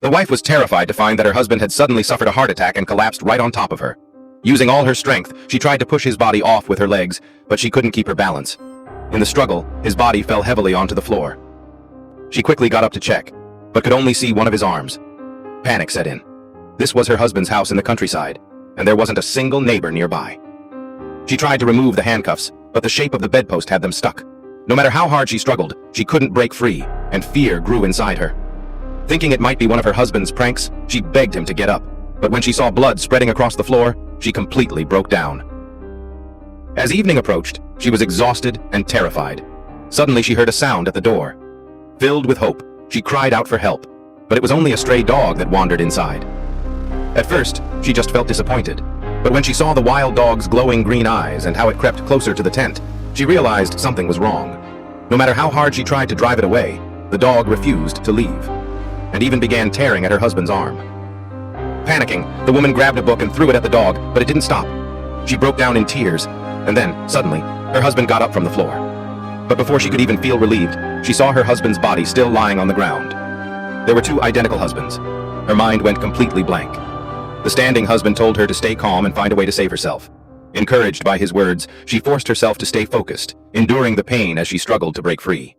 The wife was terrified to find that her husband had suddenly suffered a heart attack and collapsed right on top of her. Using all her strength, she tried to push his body off with her legs, but she couldn't keep her balance. In the struggle, his body fell heavily onto the floor. She quickly got up to check, but could only see one of his arms. Panic set in. This was her husband's house in the countryside, and there wasn't a single neighbor nearby. She tried to remove the handcuffs, but the shape of the bedpost had them stuck. No matter how hard she struggled, she couldn't break free, and fear grew inside her. Thinking it might be one of her husband's pranks, she begged him to get up, but when she saw blood spreading across the floor, she completely broke down. As evening approached, she was exhausted and terrified. Suddenly she heard a sound at the door. Filled with hope, she cried out for help, but it was only a stray dog that wandered inside. At first, she just felt disappointed, but when she saw the wild dog's glowing green eyes and how it crept closer to the tent, she realized something was wrong. No matter how hard she tried to drive it away, the dog refused to leave, and even began tearing at her husband's arm. Panicking, the woman grabbed a book and threw it at the dog, but it didn't stop. She broke down in tears, and then, suddenly, her husband got up from the floor. But before she could even feel relieved, she saw her husband's body still lying on the ground. There were two identical husbands. Her mind went completely blank. The standing husband told her to stay calm and find a way to save herself. Encouraged by his words, she forced herself to stay focused, enduring the pain as she struggled to break free.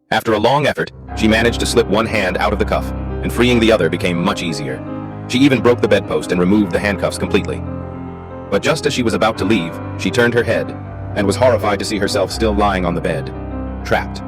After a long effort, she managed to slip one hand out of the cuff, and freeing the other became much easier. She even broke the bedpost and removed the handcuffs completely. But just as she was about to leave, she turned her head and was horrified to see herself still lying on the bed, trapped.